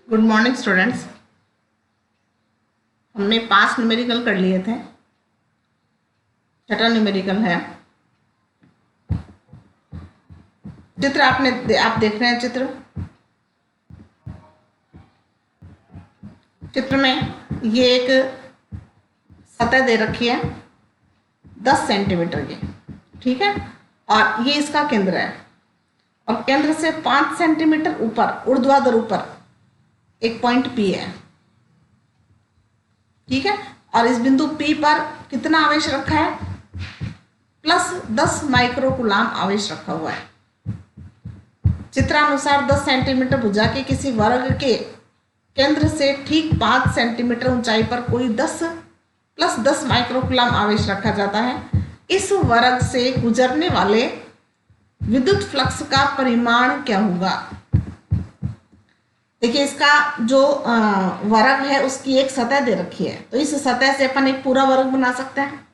Good morning students. हमने 5 numerical कर लिए थे, छठा न्यूमेरिकल है। चित्र आप देख रहे हैं। चित्र में ये एक सतह दे रखी है 10 सेंटीमीटर की, ठीक है, और ये इसका केंद्र है और केंद्र से 5 सेंटीमीटर ऊपर ऊर्ध्वाधर ऊपर एक पॉइंट P है, ठीक है। और इस बिंदु P पर कितना आवेश रखा है? +10 माइक्रोकूलाम आवेश रखा हुआ है। चित्रानुसार 10 सेंटीमीटर भुजा के किसी वर्ग के केंद्र से ठीक 5 सेंटीमीटर ऊंचाई पर कोई 10 माइक्रोकूलाम आवेश रखा जाता है। इस वर्ग से गुजरने वाले विद्युत फ्लक्स का परिमाण क्या होगा? देखिए, इसका जो वर्ग है उसकी एक सतह दे रखी है, तो इस सतह से अपन एक पूरा वर्ग बना सकते हैं।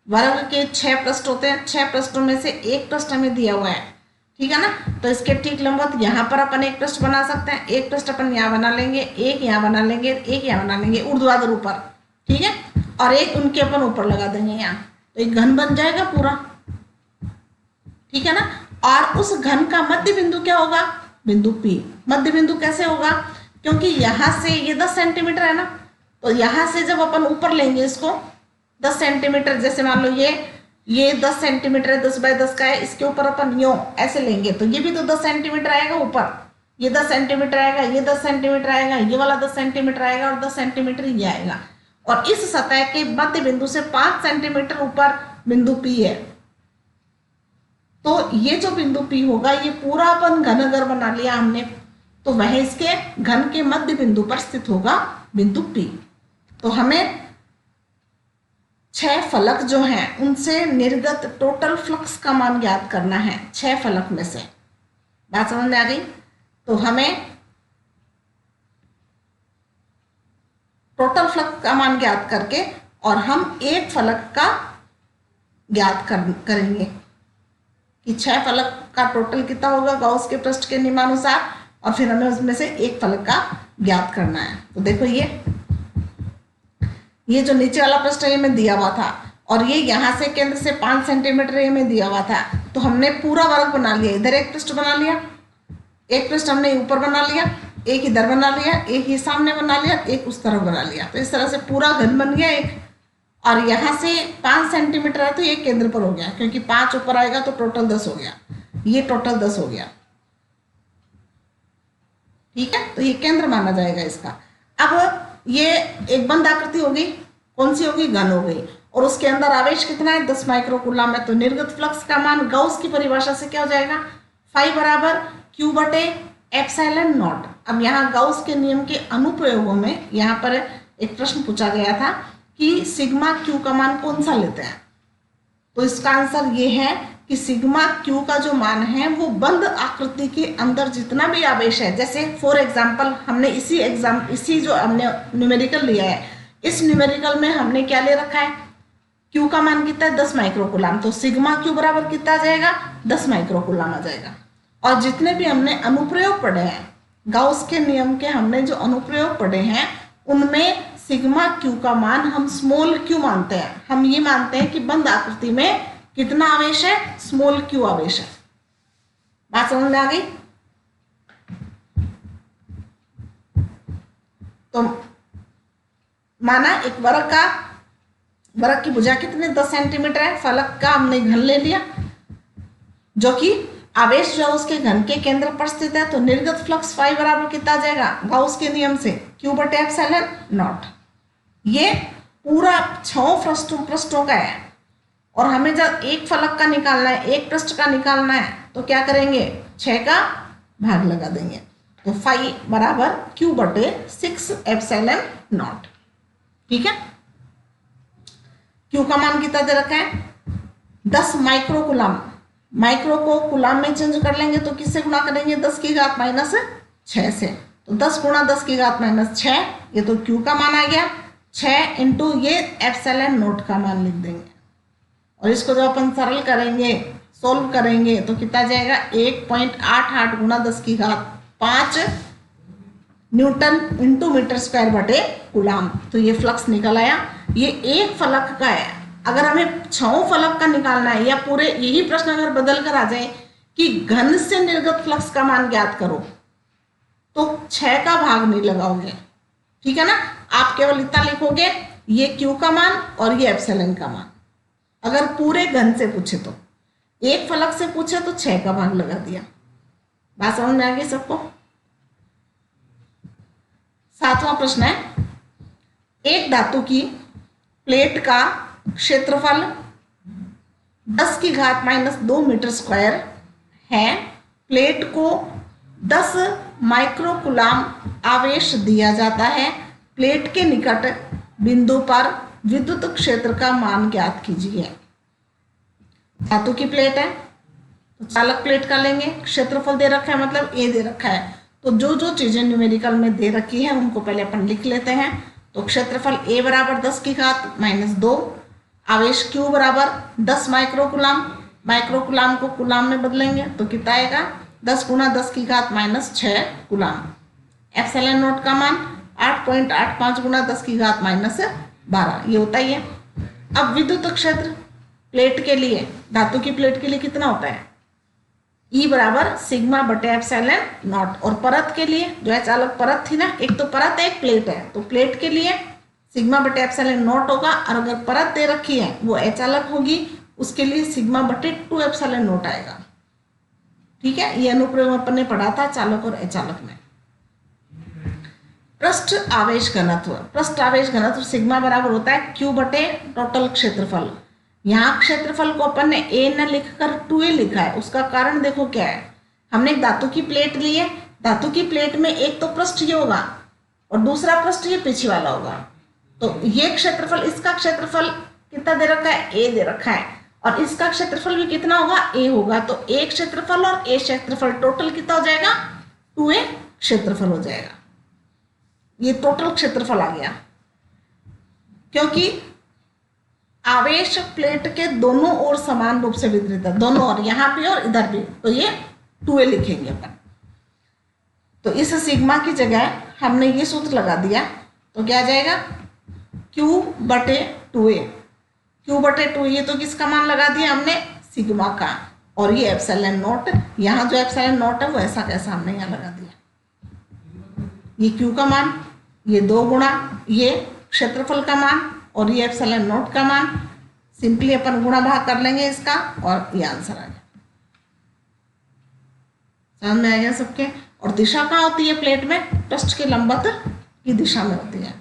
वर्ग के 6 पृष्ठ होते हैं, 6 पृष्ठों में से एक पृष्ठ हमें दिया हुआ है, ठीक है ना। तो इसके ठीक लंबवत यहाँ पर अपन एक पृष्ठ बना सकते हैं। एक पृष्ठ अपन यहाँ बना लेंगे, एक यहाँ बना लेंगे, एक यहाँ बना लेंगे ऊर्ध्वाधर ऊपर, ठीक है, और एक उनके अपन ऊपर लगा देंगे यहाँ, तो एक घन बन जाएगा पूरा, ठीक है ना। और उस घन का मध्य बिंदु क्या होगा? बिंदु P। मध्य बिंदु कैसे होगा? क्योंकि यहां से ये 10 सेंटीमीटर है ना, तो यहां से जब अपन ऊपर लेंगे इसको 10 सेंटीमीटर, जैसे मान लो ये 10 सेंटीमीटर है, 10/10 का है, इसके ऊपर अपन यूं ऐसे लेंगे तो ये भी तो 10 सेंटीमीटर आएगा ऊपर, ये 10 सेंटीमीटर आएगा, ये 10 सेंटीमीटर आएगा, ये वाला 10 सेंटीमीटर आएगा और 10 सेंटीमीटर ये आएगा। और इस सतह के मध्य बिंदु से 5 सेंटीमीटर ऊपर बिंदु P है, तो ये जो बिंदु P होगा ये पूरा अपन घन अगर बना लिया हमने, तो वह इसके घन के मध्य बिंदु पर स्थित होगा बिंदु P। तो हमें 6 फलक जो हैं उनसे निर्गत टोटल फ्लक्स का मान ज्ञात करना है। 6 फलक में से, बात समझ में आ गई? तो हमें टोटल फ्लक्स का मान ज्ञात करके और हम एक फलक का ज्ञात करेंगे कि 6 फलक का टोटल कितना होगा गाउस के पृष्ठ के नियमानुसार, और फिर हमें उसमें से एक फलक का ज्ञात करना है। तो देखो, ये जो नीचे वाला पृष्ठ है में दिया हुआ था और ये यहाँ से केंद्र से 5 सेंटीमीटर ये में दिया हुआ था, तो हमने पूरा वर्ग बना लिया। इधर एक पृष्ठ बना लिया, एक पृष्ठ हमने ऊपर बना लिया, एक इधर बना लिया, एक ही सामने बना लिया, एक उस तरफ बना लिया, तो इस तरह से पूरा घन बन गया एक। और यहाँ से 5 सेंटीमीटर है तो ये केंद्र पर हो गया, क्योंकि 5 ऊपर आएगा तो टोटल 10 हो गया, ये टोटल 10 हो गया, ठीक है। तो ये केंद्र माना जाएगा इसका। अब ये एक बंद आकृति होगी, कौन सी होगी? घन हो गई, और उसके अंदर आवेश कितना है? 10 माइक्रोकूलाम है। तो निर्गत फ्लक्स का मान गाउस की परिभाषा से क्या हो जाएगा? फाई बराबर Q/ε0। अब यहाँ गाउस के नियम के अनुप्रयोगों में यहाँ पर एक प्रश्न पूछा गया था कि सिग्मा Q का मान कौन सा लेते हैं, तो इसका आंसर ये है कि सिग्मा Q का जो मान है वो बंद आकृति के अंदर जितना भी आवेश है, जैसे फॉर एग्जांपल हमने इसी जो हमने न्यूमेरिकल लिया है, इस न्यूमेरिकल में हमने क्या ले रखा है? Q का मान कितना है? 10 माइक्रोकूलाम। तो सिग्मा Q बराबर कितना आ जाएगा? 10 माइक्रोकूलाम आ जाएगा। और जितने भी हमने अनुप्रयोग पढ़े हैं, गाउस के नियम के हमने जो अनुप्रयोग पढ़े हैं, उनमें सिग्मा Q का मान हम स्मॉल q मानते हैं। हम ये मानते हैं कि बंद आकृति में कितना आवेश है? स्मॉल q आवेश है। बात समझ में आ गई? तो माना एक वर्ग की भुजा कितने? 10 सेंटीमीटर है। फलक का हमने घन ले लिया, जो कि आवेश जो उसके घन के केंद्र पर स्थित है। तो निर्गत फ्लक्स फाई बराबर कितना आ जाएगा गाउस के नियम से? Q/ε0। ये पूरा 6 पृष्ठों का है, और हमें जब एक फलक का निकालना है, एक पृष्ठ का निकालना है, तो क्या करेंगे? 6 का भाग लगा देंगे। तो फाई बराबर Q/6ε0, ठीक है। Q का मान कितना दे रखा है? 10 माइक्रोकूलाम। माइक्रो को कूलाम में चेंज कर लेंगे तो किससे गुणा करेंगे? 10 की घात -6 से। तो 10 × 10 की घात -6, ये तो Q का मान आ गया। 6 × ये ε0 का मान लिख देंगे, और इसको जब अपन सरल करेंगे, सोल्व करेंगे, तो कितना जाएगा? 1.88 × 10 की घात 5 न्यूटन इंटू मीटर स्क्वायर बटे कूलाम। तो ये फ्लक्स निकल आया। ये एक फलक का है। अगर हमें 6 फलक का निकालना है या पूरे यही प्रश्न अगर बदल कर आ जाए कि घन से निर्गत फ्लक्स का मान ज्ञात करो, तो 6 का भाग नहीं लगाओगे, ठीक है ना। आप केवल इतना लिखोगे, ये क्यू का मान और ये एप्सिलॉन का मान। अगर पूरे घन से पूछे तो, एक फलक से पूछे तो 6 का भाग लगा दिया। बात समझ में आ गई सबको। 7वां प्रश्न है, एक धातु की प्लेट का क्षेत्रफल 10 की घात -2 मीटर स्क्वायर है। प्लेट को 10 माइक्रोकूलाम आवेश दिया जाता है। प्लेट के निकट बिंदु पर विद्युत क्षेत्र का मान ज्ञात कीजिए। धातु की प्लेट है तो चालक प्लेट का लेंगे। क्षेत्रफल दे रखा है, मतलब ए दे रखा है। तो जो जो चीजें न्यूमेरिकल में दे रखी है उनको पहले अपन लिख लेते हैं। तो क्षेत्रफल ए बराबर 10 की घात -2, आवेश क्यू बराबर 10 माइक्रोकूलाम। माइक्रोकूलाम को कूलाम में बदलेंगे तो कितना आएगा, 10 गुणा 10 की घात -6 कूलाम। एप्सिलॉन नोट का मान 8.85 गुणा 10 की घात -12, ये होता ही है। अब विद्युत क्षेत्र प्लेट के लिए, धातु की प्लेट के लिए कितना होता है, ई बराबर सिग्मा बटे एप्सिलॉन नॉट। और परत के लिए, जो है चालक परत थी ना, एक तो परत है एक प्लेट है, तो प्लेट के लिए सिग्मा बटे एप्सिलॉन नॉट होगा। और अगर परत दे रखी है वो अचालक होगी, उसके लिए सिग्मा बटे 2 एप्सिलॉन नॉट आएगा, ठीक है। ये अनुप्रयोग अपन ने पढ़ा था चालक और अचालक में। पृष्ठ आवेश घनत्व, पृष्ठ आवेश घनत्व सिग्मा बराबर होता है क्यू बटे टोटल क्षेत्रफल। यहाँ क्षेत्रफल को अपन ने ए न लिखकर 2a लिखा है। उसका कारण देखो क्या है, हमने एक धातु की प्लेट ली है। धातु की प्लेट में एक तो पृष्ठ ये होगा और दूसरा पृष्ठ ये पीछे वाला होगा। तो ये क्षेत्रफल, इसका क्षेत्रफल कितना दे रखा है, ए दे रखा है, और इसका क्षेत्रफल भी कितना होगा, ए होगा। तो ए क्षेत्रफल और ए क्षेत्रफल टोटल कितना हो जाएगा, 2a क्षेत्रफल हो जाएगा। ये टोटल क्षेत्रफल आ गया, क्योंकि आवेश प्लेट के दोनों ओर समान रूप से वितरित है, दोनों ओर, यहां भी और इधर भी। तो ये 2a लिखेंगे अपन। तो इस सिग्मा की जगह हमने ये सूत्र लगा दिया, तो क्या आ जाएगा, q बटे 2a। q बटे 2, ये तो किसका मान लगा दिया हमने, सिग्मा का। और ये एप्सिलॉन नॉट, यहाँ जो एप्सिलॉन नॉट है वो ऐसा कैसा हमने यहाँ लगा दिया। ये q का मान, ये 2 गुणा ये क्षेत्रफल का मान और ये एप्सिलॉन नॉट का मान। सिंपली अपन गुणा भाग कर लेंगे इसका और ये आंसर आ गया। समझ में आ गया सबके। और दिशा कहाँ होती है प्लेट में, पृष्ठ के लंबवत की दिशा में होती है।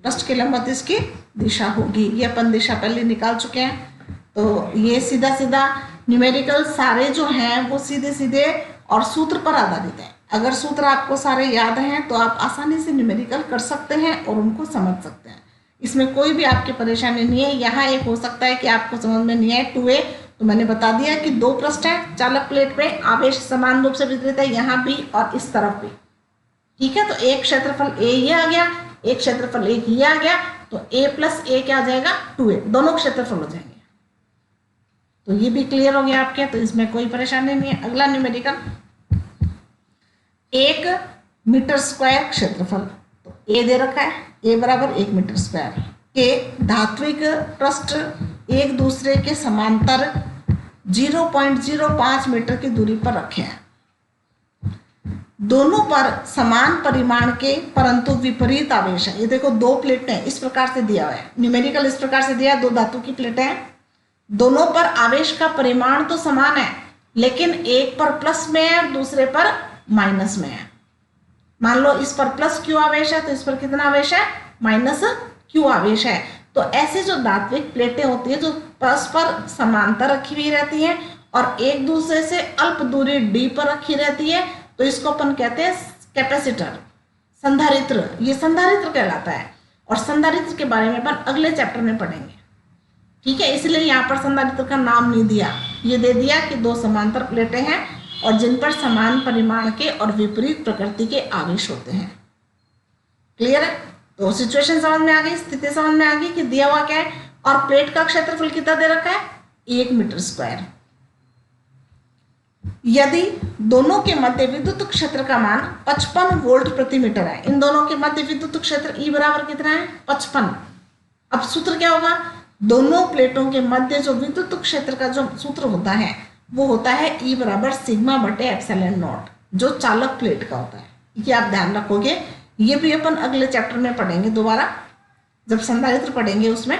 पृष्ठ के लंबवत इसकी दिशा होगी। ये अपन दिशा पहले निकाल चुके हैं। तो ये सीधा सीधा न्यूमेरिकल सारे जो हैं वो सीधे सीधे और सूत्र पर आधारित है। अगर सूत्र आपको सारे याद हैं तो आप आसानी से न्यूमेरिकल कर सकते हैं और उनको समझ सकते हैं। इसमें कोई भी आपकी परेशानी नहीं है। यहाँ एक हो सकता है कि आपको समझ में नहीं आए 2a, तो मैंने बता दिया कि 2 पृष्ठ है चालक प्लेट पे, आवेश समान रूप से वितरित है यहाँ भी और इस तरफ भी, ठीक है। तो एक क्षेत्रफल a ये आ गया, एक क्षेत्रफल a ये आ गया, तो a प्लस a क्या आ जाएगा, 2a, दोनों क्षेत्रफल हो जाएंगे। तो ये भी क्लियर हो गया आपके, तो इसमें कोई परेशानी नहीं है। अगला न्यूमेरिकल, 1 मीटर स्क्वायर क्षेत्रफल। तो ए दे रखा है, ए बराबर 1 मीटर स्क्वायर के धात्विक पृष्ठ एक दूसरे के समांतर 0.05 मीटर की दूरी पर रखे हैं। दोनों पर समान परिमाण के परंतु विपरीत आवेश है। ये देखो 2 प्लेटें इस प्रकार से दिया हुआ है, न्यूमेरिकल इस प्रकार से दिया है, 2 धातु की प्लेटें हैं। दोनों पर आवेश का परिमाण तो समान है, लेकिन एक पर प्लस में है और दूसरे पर माइनस में है। मान लो इस पर प्लस क्यू आवेश है तो इस पर कितना आवेश है, माइनस क्यू आवेश है। तो ऐसे जो धात्विक प्लेटें होती है जो परस्पर समांतर रखी हुई रहती हैं और एक दूसरे से अल्प दूरी d पर रखी रहती है, तो इसको अपन कहते हैं कैपेसिटर, संधारित्र। ये संधारित्र कहलाता है और संधारित्र के बारे में अपन अगले चैप्टर में पढ़ेंगे, ठीक है। इसलिए यहाँ पर संधारित्र का नाम नहीं दिया, ये दे दिया कि 2 समांतर प्लेटें हैं और जिन पर समान परिमाण के और विपरीत प्रकृति के आवेश होते हैं। क्लियर है। तो सिचुएशन समझ में आ गई, स्थिति समझ में आ गई कि दिया हुआ क्या है और प्लेट का क्षेत्रफल कितना दे रखा है, 1 मीटर स्क्वायर। यदि दोनों के मध्य विद्युत क्षेत्र का मान 55 वोल्ट प्रति मीटर है, इन दोनों के मध्य विद्युत क्षेत्र E बराबर कितना है 55। अब सूत्र क्या होगा, दोनों प्लेटों के मध्य जो विद्युत क्षेत्र का जो सूत्र होता है वो होता है E बराबर सिग्मा बटे एप्सिलॉन नॉट, जो चालक प्लेट का होता है। ये आप ध्यान रखोगे, ये भी अपन अगले चैप्टर में पढ़ेंगे दोबारा, जब संधारित्र पढ़ेंगे उसमें।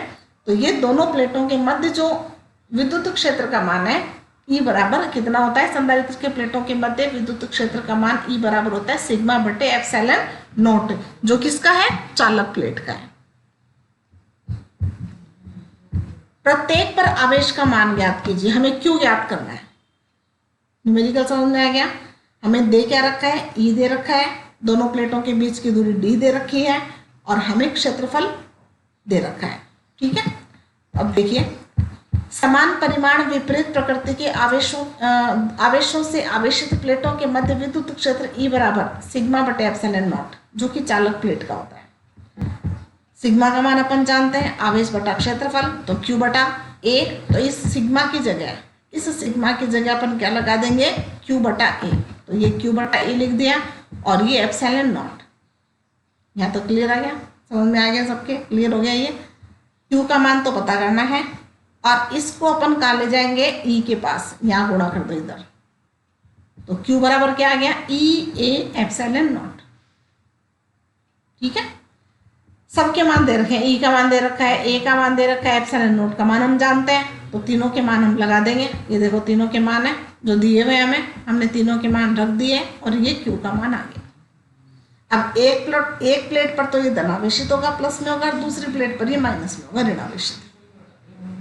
तो ये दोनों प्लेटों के मध्य जो विद्युत क्षेत्र का मान है E बराबर कितना होता है, संधारित्र के प्लेटों के मध्य विद्युत क्षेत्र का मान E बराबर होता है सिग्मा बटे एप्सिलॉन नॉट, जो किसका है, चालक प्लेट का है। प्रत्येक पर आवेश का मान ज्ञात कीजिए। हमें क्यों ज्ञात करना है, न्यूमेरिकल समझ में आ गया। हमें दे क्या रखा है, E दे रखा है, दोनों प्लेटों के बीच की दूरी D दे रखी है, और हमें क्षेत्रफल दे रखा है। ठीक है, अब देखिए, समान परिमाण विपरीत प्रकृति के आवेशों से आवेशित प्लेटों के मध्य विद्युत क्षेत्र E बराबर सिग्मा बटे एप्सिलॉन नॉट, जो कि चालक प्लेट का होता है। सिग्मा का मान अपन जानते हैं, आवेश बटा क्षेत्रफल, तो Q बटा A। तो इस सिग्मा की जगह अपन क्या लगा देंगे, Q बटा A। तो ये Q बटा A लिख दिया, और ये एप्सिलॉन नॉट। यहाँ तो क्लियर आ गया, समझ में आ गया, सबके क्लियर हो गया। ये Q का मान तो पता करना है, और इसको अपन कहाँ ले जाएंगे, E के पास, यहाँ गुणा कर दो इधर। तो Q बराबर क्या आ गया, E A एप्सिलॉन नॉट। ठीक है, सबके मान दे रखे हैं, E का मान दे रखा है, A का मान दे रखा है, एप्सिलॉन नॉट का मान हम जानते हैं, तो तीनों के मान हम लगा देंगे। ये देखो तीनों के मान है जो दिए हुए हमें, हमने तीनों के मान रख दिए, और ये Q का मान आ गया। अब एक प्लेट पर तो ये धनावेशित होगा, प्लस में होगा, और दूसरी प्लेट पर ये माइनस में होगा, ऋणावेशित।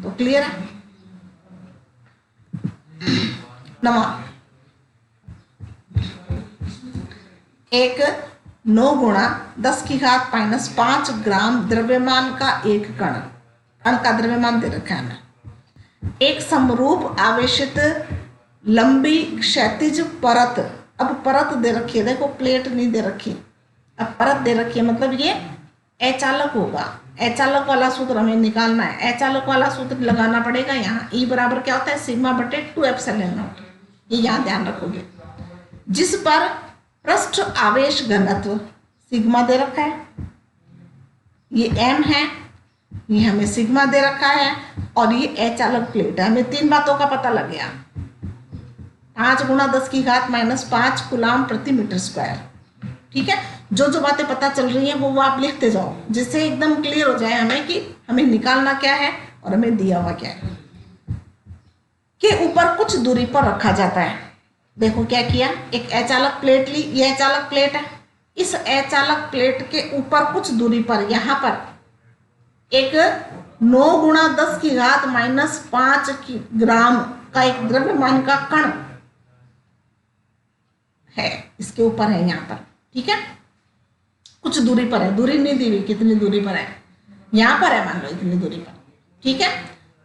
तो क्लियर है। एक 9 गुणा 10 की घात -5 ग्राम द्रव्यमान का एक कण का द्रव्यमान दे रखा है हमें। एक समरूप आवेशित लंबी क्षैतिज परत, अब परत दे रखी है, देखो प्लेट नहीं दे रखी, अब परत दे रखी है, मतलब ये अचालक होगा। अचालक वाला सूत्र हमें निकालना है, अचालक वाला सूत्र लगाना पड़ेगा यहाँ। E बराबर क्या होता है, सिग्मा बटे 2 एप्सिलॉन नॉट, ये यहाँ ध्यान रखोगे। जिस पर पृष्ठ आवेश घनत्व सिग्मा दे रखा है, ये M है, ये हमें सिग्मा दे रखा है, और ये अचालक प्लेट है। हमें तीन बातों का पता लग गया, 5 गुणा 10 की घात -5 कूलाम प्रति मीटर स्क्वायर। ठीक है, जो जो बातें पता चल रही हैं वो आप लिखते जाओ, जिससे एकदम क्लियर हो जाए हमें कि हमें निकालना क्या है और हमें दिया हुआ क्या है। के ऊपर कुछ दूरी पर रखा जाता है। देखो क्या किया, एक अचालक प्लेट ली, ये अचालक प्लेट है, इस अचालक प्लेट के ऊपर कुछ दूरी पर यहाँ पर एक 9 गुणा 10 की घात -5 ग्राम का एक द्रव्यमान का कण है, इसके ऊपर है यहाँ पर। ठीक है, कुछ दूरी पर है, दूरी नहीं दी हुई, कितनी दूरी पर है, यहाँ पर है, मान लो इतनी दूरी पर। ठीक है,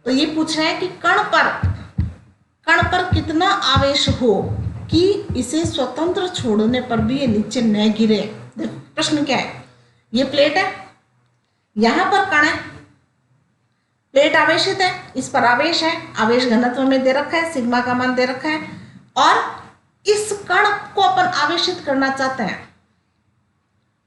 तो ये पूछ रहा है कि कण पर कितना आवेश हो कि इसे स्वतंत्र छोड़ने पर भी ये नीचे न गिरे। देखो प्रश्न क्या है, ये प्लेट है, यहां पर कण है, प्लेट आवेशित है, इस पर आवेश है, आवेश घनत्व में दे रखा है, सिग्मा का मान दे रखा है, और इस कण को अपन आवेशित करना चाहते हैं,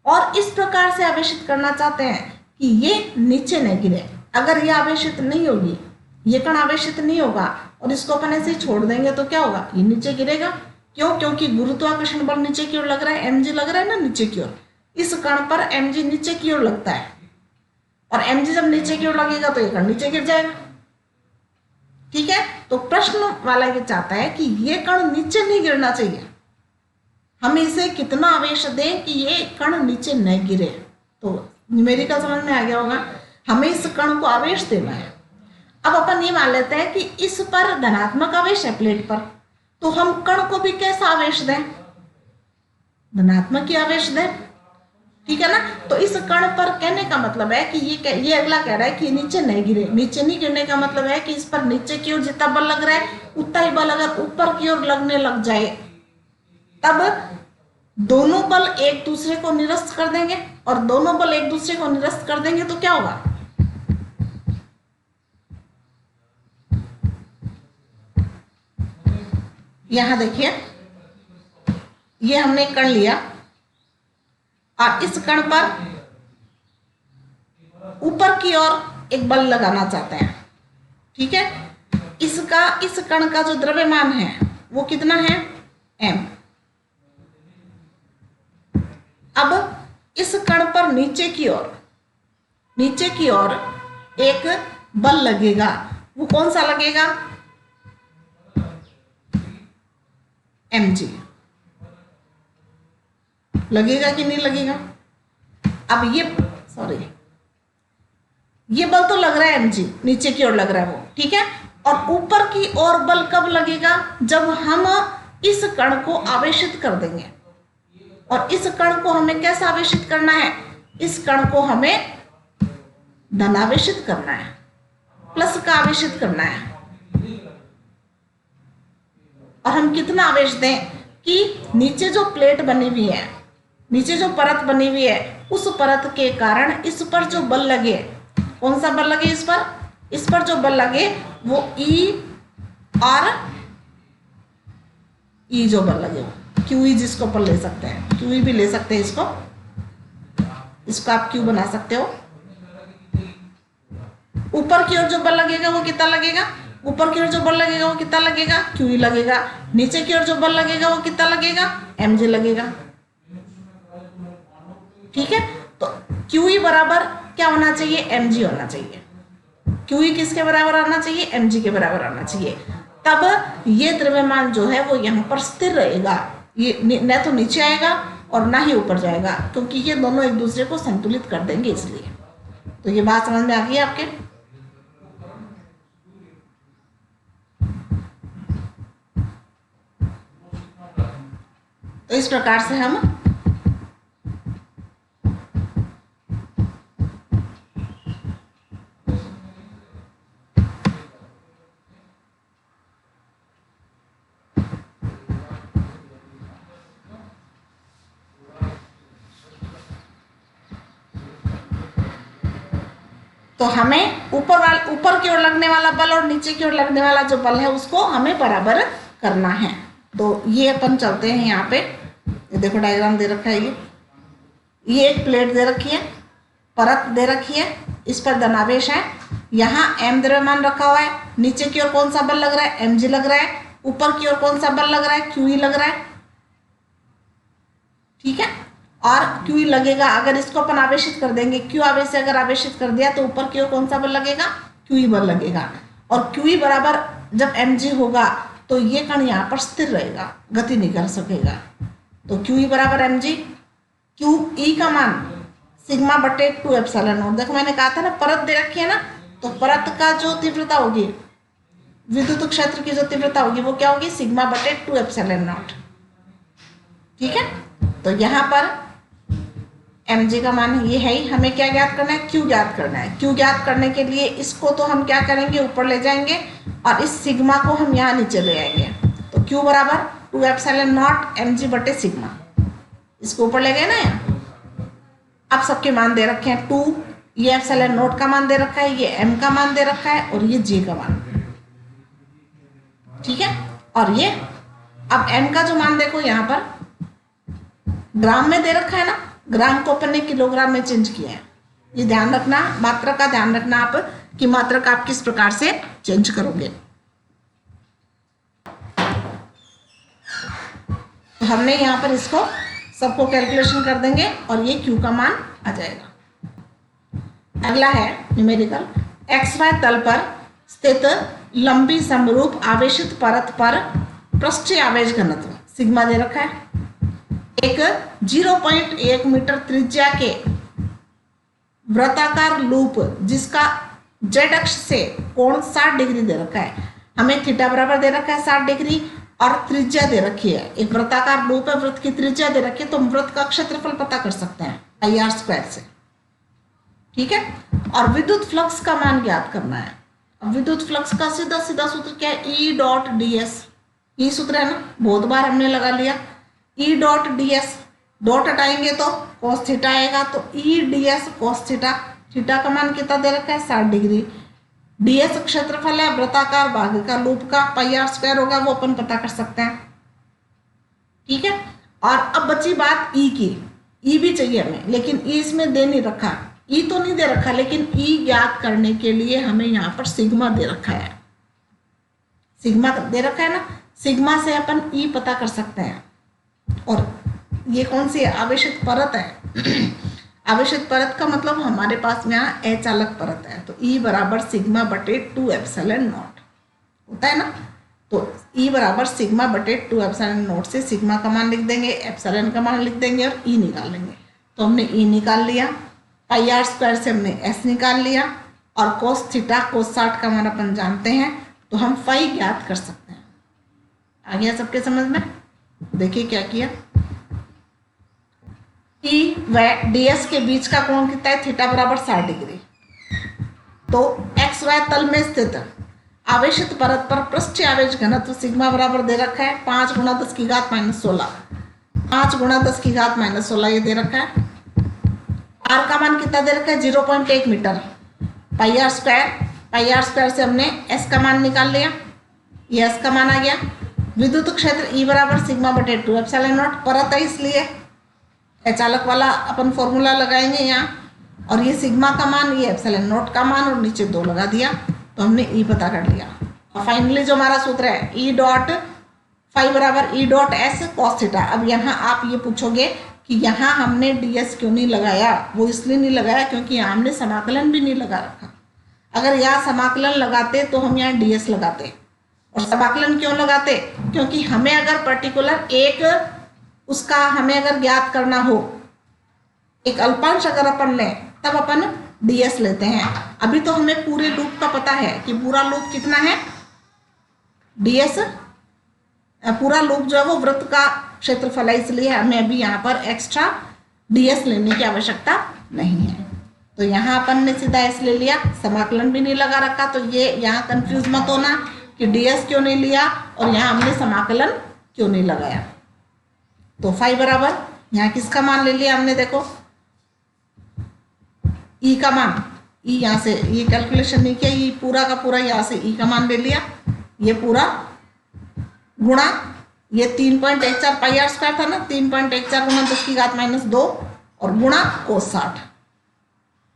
और इस प्रकार से आवेशित करना चाहते हैं कि ये नीचे न गिरे। अगर ये आवेशित नहीं होगी, ये कण आवेशित नहीं होगा, और इसको अपन ऐसे ही छोड़ देंगे तो क्या होगा, ये नीचे गिरेगा। क्यों? क्योंकि गुरुत्वाकर्षण बल नीचे की ओर लग रहा है, mg लग रहा है ना नीचे की ओर, इस कण पर mg नीचे की ओर लगता है, और mg जब नीचे की ओर लगेगा तो ये कण नीचे गिर जाएगा। ठीक है, तो प्रश्न वाला ये चाहता है कि ये कण नीचे नहीं गिरना चाहिए, हम इसे कितना आवेश दें कि ये कण नीचे न गिरे। तो न्यूमेरिकल समझ में आ गया होगा, हमें इस कण को आवेश देना है। अब अपन ये मान लेते हैं कि इस पर धनात्मक आवेश है प्लेट पर, तो हम कण को भी कैसा आवेश दें, धनात्मक ही आवेश दें। ठीक है ना, तो इस कण पर कहने का मतलब है कि ये अगला कह रहा है कि नीचे नहीं गिरे। नीचे नहीं गिरने का मतलब है कि इस पर नीचे की ओर जितना बल लग रहा है उतना ही बल अगर ऊपर की ओर लगने लग जाए, तब दोनों बल एक दूसरे को निरस्त कर देंगे, और दोनों बल एक दूसरे को निरस्त कर देंगे तो क्या होगा, यहां देखिए, ये हमने एक कण लिया और इस कण पर ऊपर की ओर एक बल लगाना चाहते हैं। ठीक है, इस कण का जो द्रव्यमान है वो कितना है, m। अब इस कण पर नीचे की ओर एक बल लगेगा, वो कौन सा लगेगा, mg। लगेगा कि नहीं लगेगा। अब ये बल तो लग रहा है mg, नीचे की ओर लग रहा है वो, ठीक है। और ऊपर की ओर बल कब लगेगा, जब हम इस कण को आवेशित कर देंगे। और इस कण को हमें कैसा आवेशित करना है, इस कण को हमें धनावेशित करना है, प्लस का आवेशित करना है। और हम कितना आवेश दें कि नीचे जो प्लेट बनी हुई है, नीचे जो परत बनी हुई है, उस परत के कारण इस पर जो बल लगे, कौन सा बल लगे, इस पर जो बल लगे वो E और E जो बल लगे वो QE, जिसको अपन ले सकते हैं, QE भी ले सकते हैं इसको आप Q बना सकते हो। ऊपर की ओर जो बल लगेगा वो कितना लगेगा, ऊपर की ओर जो बल लगेगा वो कितना लगेगा, QE लगेगा। नीचे की ओर जो बल लगेगा वो कितना लगेगा, mg लगेगा। ठीक है, तो QE बराबर क्या होना चाहिए, mg होना चाहिए। QE किसके बराबर आना चाहिए, mg के बराबर आना चाहिए। तब ये द्रव्यमान जो है वो यहाँ पर स्थिर रहेगा, ये न तो नीचे आएगा और ना ही ऊपर जाएगा, क्योंकि ये दोनों एक दूसरे को संतुलित कर देंगे इसलिए। तो ये बात समझ में आ गई आपके। तो इस प्रकार से हम हमें ऊपर की ओर लगने वाला बल और नीचे की ओर लगने वाला जो बल है उसको हमें बराबर करना है। तो ये अपन चलते हैं यहाँ पे, ये देखो डायग्राम दे रखा है, ये एक प्लेट दे रखी है, परत दे रखी है, इस पर धनावेश है, यहाँ m द्रव्यमान रखा हुआ है, नीचे की ओर कौन सा बल लग रहा है, mg लग रहा है, ऊपर की ओर कौन सा बल लग रहा है, QE लग रहा है। ठीक है, और QE लगेगा, अगर इसको अपन आवेशित कर देंगे, Q आवेश से अगर आवेशित कर दिया तो ऊपर की ओर कौन सा बल लगेगा, QE बल लगेगा। और QE बराबर जब mg होगा तो ये कण यहाँ पर स्थिर रहेगा, गति नहीं कर सकेगा। तो QE बराबर mg, QE का मान सिग्मा बटे 2 एप्सिलॉन नॉट। देखो मैंने कहा था ना, परत दे रखी है ना, तो परत का जो तीव्रता होगी, विद्युत क्षेत्र की जो तीव्रता होगी वो क्या होगी, सिग्मा बटे 2 एप्सिलॉन नॉट। ठीक है, तो यहाँ पर mg का मान ये है ही, हमें क्या ज्ञात करना है, Q ज्ञात करना है। Q ज्ञात करने के लिए इसको तो हम क्या करेंगे, ऊपर ले जाएंगे और इस सिग्मा को हम यहाँ नीचे ले आएंगे। तो Q बराबर 2 एप्सिलॉन नॉट mg बटे सिग्मा, इसको ऊपर ले गए ना यहाँ। अब सबके मान दे रखे हैं 2, ये एप्सिलॉन नॉट का मान दे रखा है, ये m का मान दे रखा है और ये g का मान। ठीक है, और ये अब m का जो मान देखो यहाँ पर ग्राम में दे रखा है ना, ग्राम को अपन ने किलोग्राम में चेंज किया है। ये ध्यान रखना, मात्रा का ध्यान रखना आप कि मात्रा का आप किस प्रकार से चेंज करोगे। तो हमने यहाँ पर इसको सबको कैलकुलेशन कर देंगे और ये Q का मान आ जाएगा। अगला है न्यूमेरिकल, XY तल पर स्थित लंबी समरूप आवेशित परत पर पृष्ठीय आवेश घनत्व सिग्मा दे रखा है। एक 0.1 मीटर त्रिज्या के वृत्ताकार लूप जिसका z अक्ष से कोण 60 डिग्री दे रखा है। हमें थीटा बराबर दे रखा है 60 डिग्री और त्रिज्या दे रखी है, एक वृत्ताकार लूप है, वृत्त की त्रिज्या दे रखी है, तो वृत्त का क्षेत्रफल पता कर सकते हैं IR² से। ठीक है, और विद्युत फ्लक्स का मान ज्ञात करना है। अब विद्युत फ्लक्स का सीधा सीधा सूत्र क्या है, E.ds, ये सूत्र है ना, बहुत बार हमने लगा लिया। E.ds, डॉट हटाएंगे तो cos थीटा आएगा, तो E ds cos theta, theta का मान कितना दे रखा है 60 डिग्री, डीएस क्षेत्रफल है वृत्ताकार भाग का लूप का, पाई आर स्क्वायर होगा, वो अपन पता कर सकते हैं। ठीक है, और अब बची बात ई की। ई भी चाहिए हमें, लेकिन ई इसमें दे नहीं रखा। ई तो नहीं दे रखा, लेकिन ई ज्ञात करने के लिए हमें यहाँ पर सिग्मा दे रखा है। सिग्मा दे रखा है ना, सिग्मा से अपन ई पता कर सकते हैं। और ये कौन सी आवेशित परत है? आवेशित परत का मतलब हमारे पास में यहाँ अचालक परत है, तो ई बराबर सिग्मा बटे 2 एप्सिलॉन नॉट होता है ना। तो ई बराबर सिग्मा बटे 2 एप्सिलॉन नॉट से सिग्मा का मान लिख देंगे, एप्सिलॉन का मान लिख देंगे और ई निकाल लेंगे। तो हमने ई निकाल लिया, पाई आर स्क्वायर से हमने एस निकाल लिया, और कोस थीटा कोस 60 का मान अपन जानते हैं, तो हम फाई ज्ञात कर सकते हैं। आ गया सबके समझ में? देखिए क्या किया, ई व डीएस के बीच का कोण कितना है? थीटा बराबर 60 डिग्री। तो एक्स वाई तल में स्थित आवेशित परत पर पृष्ठीय आवेश घनत्व सिग्मा बराबर दे रखा है 5 गुणा 10 की घात -16। 5 गुणा 10 की घात -16 ये दे रखा है। आर का मान कितना दे रखा है? 0.1 मीटर। पाई आर स्क्वायर से हमने एस का मान निकाल लिया, ये एस का मान आ गया। विद्युत क्षेत्र ई बराबर सिग्मा बटे 2 एप्सिलॉन नॉट, परत है इसलिए अचालक वाला अपन फॉर्मूला लगाएंगे यहाँ, और ये सिग्मा का मान, ये एप्सिलॉन नॉट का मान, और नीचे 2 लगा दिया, तो हमने ई पता कर लिया। और फाइनली जो हमारा सूत्र है ई डॉट फाई बराबर E dot S cos theta. अब यहाँ आप ये पूछोगे कि यहाँ हमने डीएस क्यों नहीं लगाया? वो इसलिए नहीं लगाया क्योंकि यहाँ हमने समाकलन भी नहीं लगा रखा। अगर यहाँ समाकलन लगाते तो हम यहाँ डीएस लगाते। और समाकलन क्यों लगाते? क्योंकि हमें अगर पर्टिकुलर एक उसका हमें अगर ज्ञात करना हो, एक अल्पांश अगर अपन लें, तब अपन डीएस लेते हैं। अभी तो हमें पूरे लूप का पता है कि पूरा लूप कितना है, डीएस पूरा लूप जो है वो वृत्त का क्षेत्रफल है, इसलिए हमें अभी यहाँ पर एक्स्ट्रा डीएस लेने की आवश्यकता नहीं है। तो यहाँ अपन ने सीधा एस ले लिया, समाकलन भी नहीं लगा रखा, तो ये यहाँ कंफ्यूज मत होना कि डीएस क्यों नहीं लिया और यहाँ हमने समाकलन क्यों नहीं लगाया। तो फाई बराबर यहाँ किसका मान ले लिया हमने? देखो ई का मान, ई यहाँ से ये कैलकुलेशन नहीं किया, ये पूरा का पूरा यहाँ से ई का मान ले लिया, ये पूरा गुणा ये 3.14 पाई आर स्क्वायर था ना, 3.14 गुणा 10 की घात -2 और गुणा कोस 60।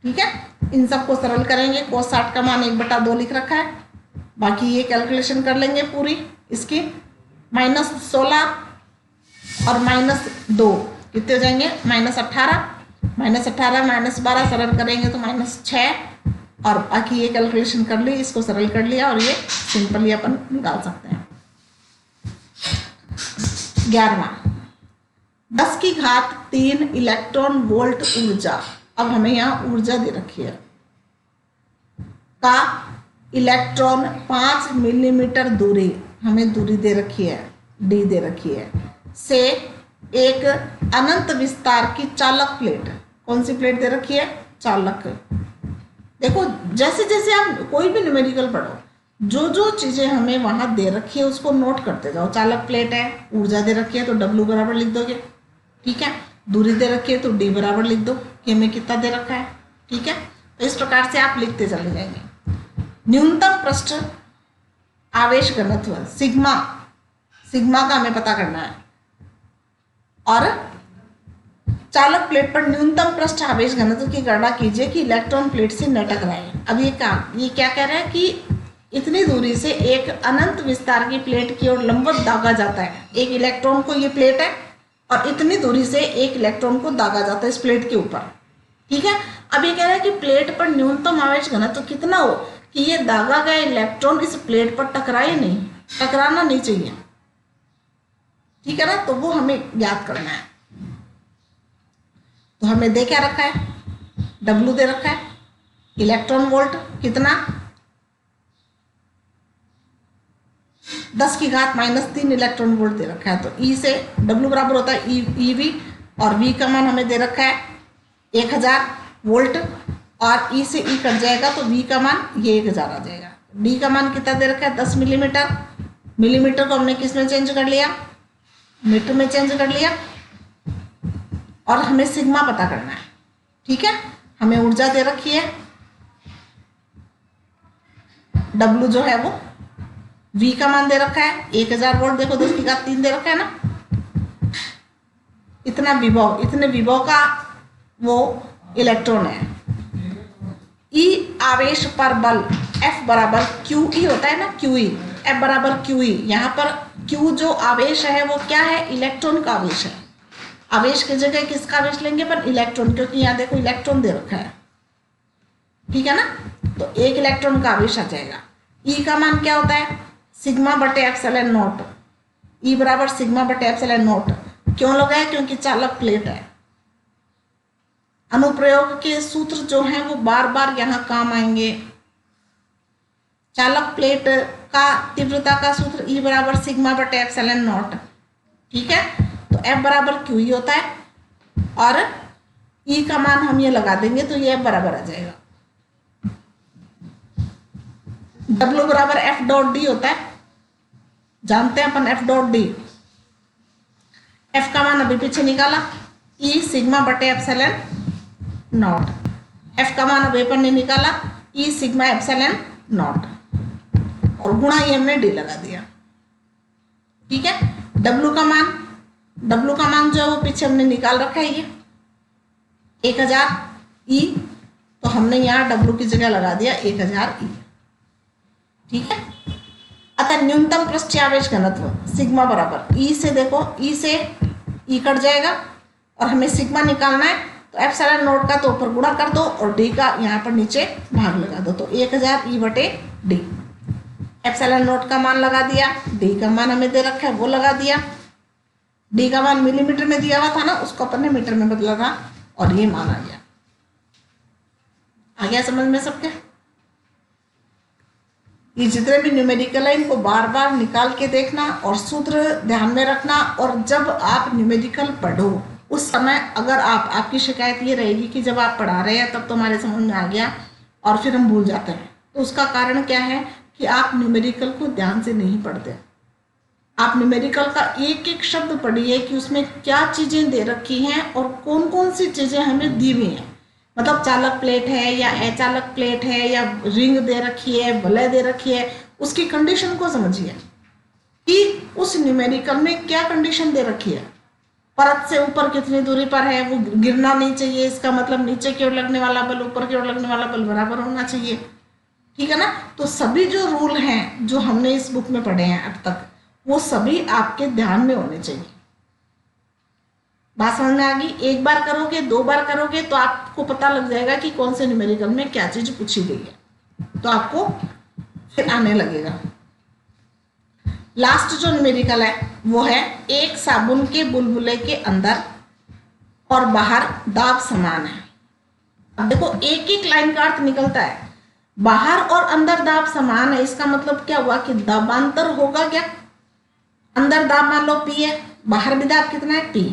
ठीक है, इन सबको सरल करेंगे। कोस 60 का मान 1/2 लिख रखा है, बाकी ये कैलकुलेशन कर लेंगे पूरी इसकी। -16 और -2 कितने हो जाएंगे? -18 -12 सरल करेंगे तो -6, और बाकी ये कैलकुलेशन कर ली, इसको सरल कर लिया, और ये सिंपली अपन निकाल सकते हैं। 11वां 10 की घात 3 इलेक्ट्रॉन वोल्ट ऊर्जा। अब हमें यहाँ ऊर्जा दे रखी है का इलेक्ट्रॉन 5 मिलीमीटर दूरी, हमें दूरी दे रखी है, डी दे रखी है, से एक अनंत विस्तार की चालक प्लेट। कौन सी प्लेट दे रखी है? चालक। देखो जैसे जैसे आप कोई भी न्यूमेरिकल पढ़ो, जो जो चीजें हमें वहां दे रखी है उसको नोट करते जाओ। चालक प्लेट है, ऊर्जा दे रखी है तो W बराबर लिख दोगे। ठीक है, दूरी दे रखी है तो D बराबर लिख दो कि हमें कितना दे रखा है। ठीक है, तो इस प्रकार से आप लिखते चले जाएंगे। न्यूनतम पृष्ठ आवेश घनत्व सिग्मा का हमें पता करना है, और चालक प्लेट पर न्यूनतम पृष्ठ आवेश घनत्व की गणना कीजिए कि इलेक्ट्रॉन प्लेट से न टकराए। अब ये क्या कह रहा है कि इतनी दूरी से एक अनंत विस्तार की प्लेट की ओर लंबवत दागा जाता है। एक इलेक्ट्रॉन को, ये प्लेट है, और इतनी दूरी से एक इलेक्ट्रॉन को दागा जाता है इस प्लेट के ऊपर। ठीक है, अब ये कह रहा है कि प्लेट पर न्यूनतम आवेश घनत्व कितना हो कि ये दागा गया इलेक्ट्रॉन इस प्लेट पर टकराए नहीं, टकराना नहीं चाहिए। ठीक है ना, तो वो हमें ज्ञात करना है। तो हमें दे क्या रखा है? W दे रखा है, इलेक्ट्रॉन वोल्ट कितना? 10 की घात -3 इलेक्ट्रॉन वोल्ट दे रखा है। तो E से W बराबर होता है EV, और V का मान हमें दे रखा है 1000 वोल्ट, और E से E कट जाएगा तो V का मान ये 1000 आ जाएगा। D का मान कितना दे रखा है? 10 मिलीमीटर। मिलीमीटर को हमने किस में चेंज कर लिया? मीटर में चेंज कर लिया। और हमें सिग्मा पता करना है। ठीक है, हमें ऊर्जा दे रखी है डब्लू जो है वो V का मान दे रखा है 1000 वोल्ट, देखो 10 की घात 3 दे रखा है ना। इतना विभव, इतने विभव का वो इलेक्ट्रॉन है। E आवेश पर बल F बराबर QE होता है ना, QE, F बराबर QE। यहाँ पर Q जो आवेश है वो क्या है, इलेक्ट्रॉन का आवेश है। आवेश की जगह किसका आवेश लेंगे पर इलेक्ट्रॉन, क्योंकि यहाँ देखो इलेक्ट्रॉन दे रखा है, ठीक है ना। तो एक इलेक्ट्रॉन का आवेश आ जाएगा। E का मान क्या होता है, सिग्मा बटे एप्सिलॉन नॉट। E बराबर सिग्मा बटे एप्सिलॉन नॉट क्यों लगाया, क्योंकि चालक प्लेट है। अनुप्रयोग के सूत्र जो हैं वो बार बार यहाँ काम आएंगे। चालक प्लेट का तीव्रता का सूत्र E बराबर सिग्मा बटे एप्सिलॉन नॉट, ठीक है। तो F बराबर QE होता है और E का मान हम ये लगा देंगे तो ये F बराबर आ जाएगा। W बराबर F डॉट डी होता है, जानते हैं अपन F डॉट डी। F का मान अभी पीछे निकाला, E सिग्मा बटे एप्सिलॉन नॉट। F का मान अभी अपन ने निकाला, E सिग्मा एप्सिलॉन नॉट, और गुणा ये हमने D लगा दिया, ठीक है। W का मान जो है वो पीछे हमने निकाल रखा है, ये 1000 E, तो हमने यहाँ W की जगह लगा दिया 1000 E, ठीक है। अतः न्यूनतम पृष्ठीय आवेश घनत्व सिग्मा बराबर E से, देखो E से E कट जाएगा और हमें सिग्मा निकालना है, तो एप्सिलॉन नॉट का तो ऊपर गुणा कर दो और D का यहाँ पर नीचे भाग लगा दो, तो 1000 E बटे D। एप्सिलॉन नॉट का मान लगा दिया, D का मान हमें दे रखा है वो लगा दिया। D का मान मिलीमीटर में दिया हुआ था ना, उसको अपन ने मीटर में बदला था और ये मान आ गया। आ गया समझ में सबके। ये जितने भी न्यूमेरिकल है इनको बार बार निकाल के देखना और सूत्र ध्यान में रखना। और जब आप न्यूमेरिकल पढ़ो उस समय अगर आपकी शिकायत ये रहेगी कि जब आप पढ़ा रहे हैं तब तो हमारे समझ में आ गया और फिर हम भूल जाते हैं, तो उसका कारण क्या है कि आप न्यूमेरिकल को ध्यान से नहीं पढ़ते। आप न्यूमेरिकल का एक एक शब्द पढ़िए कि उसमें क्या चीज़ें दे रखी हैं और कौन कौन सी चीज़ें हमें दी हुई हैं। मतलब चालक प्लेट है या अचालक प्लेट है या रिंग दे रखी है, वलय दे रखी है, उसकी कंडीशन को समझिए कि उस न्यूमेरिकल में क्या कंडीशन दे रखी है। परत से ऊपर कितनी दूरी पर है, वो गिरना नहीं चाहिए, इसका मतलब नीचे की ओर लगने वाला बल ऊपर की ओर लगने वाला बल बराबर होना चाहिए, ठीक है ना। तो सभी जो रूल हैं जो हमने इस बुक में पढ़े हैं अब तक, वो सभी आपके ध्यान में होने चाहिए। बात समझ में आ गई। एक बार करोगे, 2 बार करोगे तो आपको पता लग जाएगा कि कौन से न्यूमेरिकल में क्या चीज पूछी गई है, तो आपको फिर आने लगेगा। लास्ट जो न्यूमेरिकल है वो है एक साबुन के बुलबुले के अंदर और बाहर दाब समान है। अब देखो एक एक लाइन का अर्थ निकलता है, बाहर और अंदर दाब समान है, इसका मतलब क्या हुआ कि दाबांतर होगा क्या। अंदर दाब मान लो P है, बाहर भी दाब कितना है P,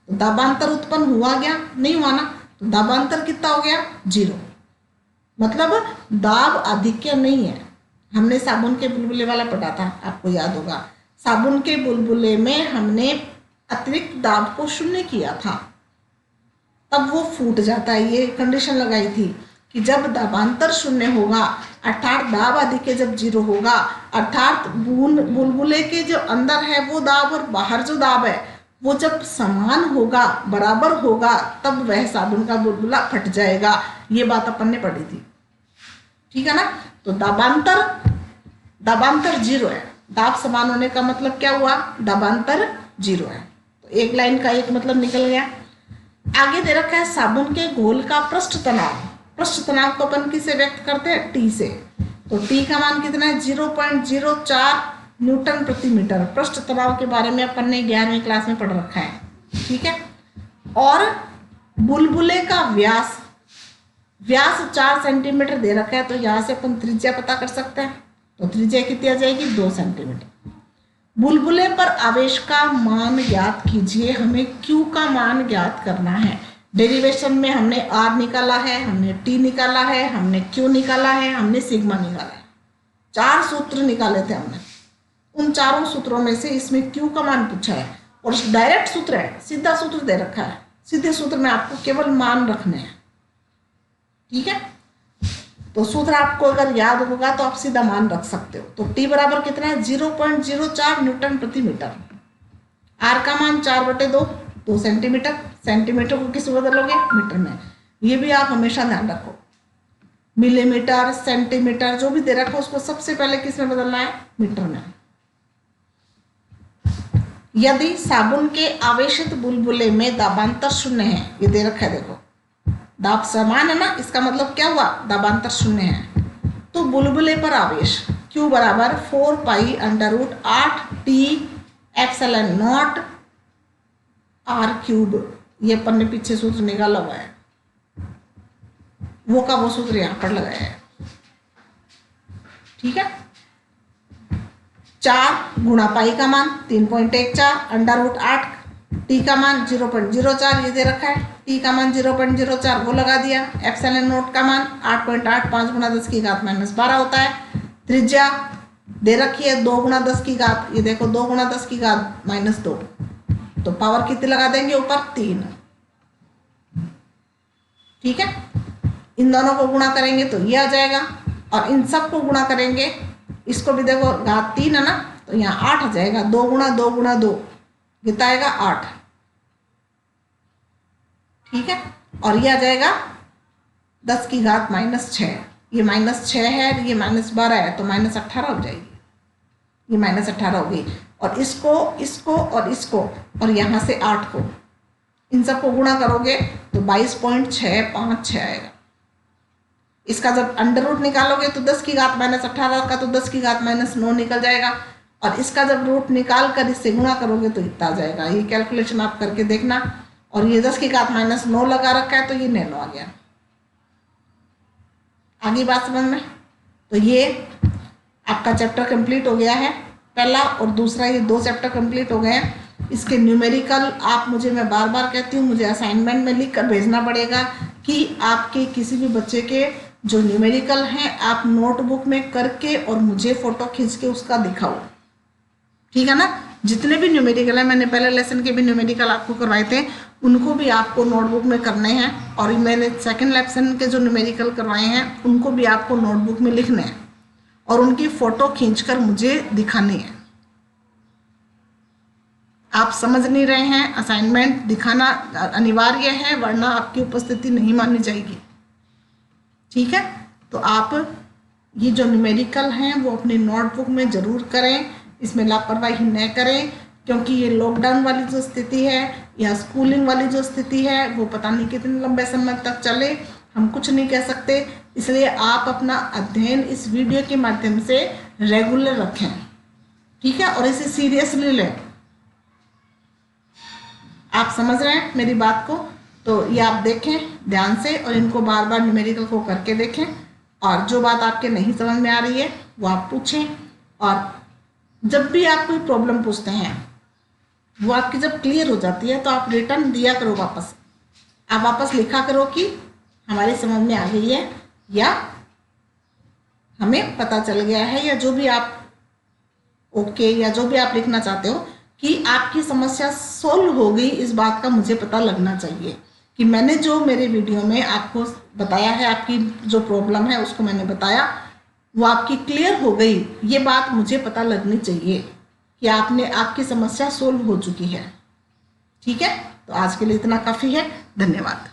तो दाबांतर उत्पन्न हुआ क्या, नहीं हुआ ना। तो दाबांतर कितना हो गया 0, मतलब दाब अधिक्य नहीं है। हमने साबुन के बुलबुले वाला पढ़ा था, आपको याद होगा। साबुन के बुलबुले में हमने अतिरिक्त दाब को शून्य किया था, तब वो फूट जाता है। ये कंडीशन लगाई थी कि जब दाबांतर शून्य होगा अर्थात दाब अधिक्य जब 0 होगा, अर्थात बुलबुले के जो अंदर है वो दाब और बाहर जो दाब है वो जब समान होगा, बराबर होगा, तब वह साबुन का बुलबुला फट जाएगा। ये बात अपन ने पढ़ी थी, ठीक है ना। तो दाबांतर 0 है। दाब समान होने का मतलब क्या हुआ, दाबांतर 0 है। तो एक लाइन का एक मतलब निकल गया। आगे दे रखा है साबुन के घोल का पृष्ठ तनाव। पृष्ठ तनाव को अपन किसे व्यक्त करते हैं, T से। तो T का मान कितना है 0.04 न्यूटन प्रति मीटर। पृष्ठ तनाव के बारे में अपन ने 11वीं क्लास में पढ़ रखा है, ठीक है। और बुलबुले का व्यास 4 सेंटीमीटर दे रखा है, तो यहाँ से अपन त्रिज्या पता कर सकते हैं। तो त्रिज्या कितनी आ जाएगी 2 सेंटीमीटर। बुलबुले पर आवेश का मान ज्ञात कीजिए, हमें Q का मान ज्ञात करना है। डेरिवेशन में हमने R निकाला है, हमने T निकाला है, हमने Q निकाला है, हमने सिग्मा निकाला है। 4 सूत्र निकाले थे हमने। उन चारों सूत्रों में से इसमें Q का मान पूछा है और डायरेक्ट सूत्र है, सीधा सूत्र दे रखा है। सीधे सूत्र में आपको केवल मान रखने हैं, ठीक है। तो सूत्र आपको अगर याद होगा तो आप सीधा मान रख सकते हो। तो टी बराबर कितना है 0.04 न्यूटन प्रति मीटर। आर का मान 4/2, 2 सेंटीमीटर। सेंटीमीटर को किस में बदलोगे? मीटर में। ये भी आप हमेशा ध्यान रखो, मिलीमीटर, सेंटीमीटर जो भी दे रखा उसको सबसे पहले किस में बदलना है? मीटर में। यदि साबुन के आवेशित बुलबुले में दाबांतर शून्य है, ये दे रखा है देखो, दाब समान है ना, इसका मतलब क्या हुआ? दाबांतर शून्य है। तो बुलबुले पर आवेश Q बराबर 4π√8T एप्सिलॉन नॉट r³। ये अपन ने पीछे सूत्र निकाला हुआ है, वो का वो सूत्र यहां पर लगाया है। ठीक है, 4 गुणा पाई का मान 3.14, √8, टी का मान 0.04 ये दे रखा है, टी का मान 0.04 वो लगा दिया, एप्सिलॉन नॉट का मान 8.85 गुणा 10 की घात -12 होता है। त्रिज्या दे रखी है 2 गुणा 10 की घात, ये देखो 2 गुणा 10 की घात -2, तो पावर कितनी लगा देंगे ऊपर? 3। ठीक है, इन दोनों को गुणा करेंगे तो ये आ जाएगा, और इन सब को गुणा करेंगे, इसको भी देखो घात 3 है ना, तो यहाँ 8 आ जाएगा। 2 गुणा 2 गुणा 2 कितना आएगा? 8। ठीक है, और ये आ जाएगा 10 की घात -6। ये -6 है, ये -12 है, तो -18 हो जाएगी। ये -18 होगी, और इसको और यहाँ से 8 को, इन सबको गुणा करोगे तो 22.656 आएगा। इसका जब अंडर रूट निकालोगे तो 10 की घात -18 का तो 10 की घात -9 निकल जाएगा, और इसका जब रूट निकाल कर इससे गुणा करोगे तो इतना आ जाएगा। ये कैलकुलेशन आप करके देखना, और ये 10 की घात -9 लगा रखा है तो ये नैनो आ गया। आगे बात समझ में? तो ये आपका चैप्टर कंप्लीट हो गया है, पहला और दूसरा, ये 2 चैप्टर कंप्लीट हो गए हैं। इसके न्यूमेरिकल आप मैं बार बार कहती हूँ, मुझे असाइनमेंट में लिख कर भेजना पड़ेगा कि आपके किसी भी बच्चे के जो न्यूमेरिकल हैं आप नोटबुक में करके और मुझे फोटो खींच के उसका दिखाओ। ठीक है ना, जितने भी न्यूमेरिकल है, मैंने पहले लेसन के भी न्यूमेरिकल आपको करवाए थे, उनको भी आपको नोटबुक में करने हैं, और मैंने सेकंड लेसन के जो न्यूमेरिकल करवाए हैं उनको भी आपको नोटबुक में लिखने हैं, और उनकी फोटो खींचकर मुझे दिखानी है। आप समझ नहीं रहे हैं, असाइनमेंट दिखाना अनिवार्य है, वरना आपकी उपस्थिति नहीं मानी जाएगी। ठीक है, तो आप ये जो न्यूमेरिकल हैं वो अपनी नोटबुक में ज़रूर करें, इसमें लापरवाही न करें, क्योंकि ये लॉकडाउन वाली जो स्थिति है या स्कूलिंग वाली जो स्थिति है वो पता नहीं कितने लंबे समय तक चले, हम कुछ नहीं कह सकते। इसलिए आप अपना अध्ययन इस वीडियो के माध्यम से रेगुलर रखें। ठीक है, और इसे सीरियसली लें। आप समझ रहे हैं मेरी बात को? तो ये आप देखें ध्यान से, और इनको बार बार न्यूमेरिकल को करके देखें, और जो बात आपके नहीं समझ में आ रही है वो आप पूछें। और जब भी आप कोई प्रॉब्लम पूछते हैं वो आपकी जब क्लियर हो जाती है तो आप रिटर्न दिया करो वापस। आप वापस लिखा करो कि हमारी समझ में आ गई है, या हमें पता चल गया है, या जो भी आप ओके या जो भी आप लिखना चाहते हो कि आपकी समस्या सोल्व हो गई, इस बात का मुझे पता लगना चाहिए कि मैंने जो मेरे वीडियो में आपको बताया है, आपकी जो प्रॉब्लम है उसको मैंने बताया, वो आपकी क्लियर हो गई, ये बात मुझे पता लगनी चाहिए कि आपकी समस्या सोल्व हो चुकी है। ठीक है, तो आज के लिए इतना काफ़ी है। धन्यवाद।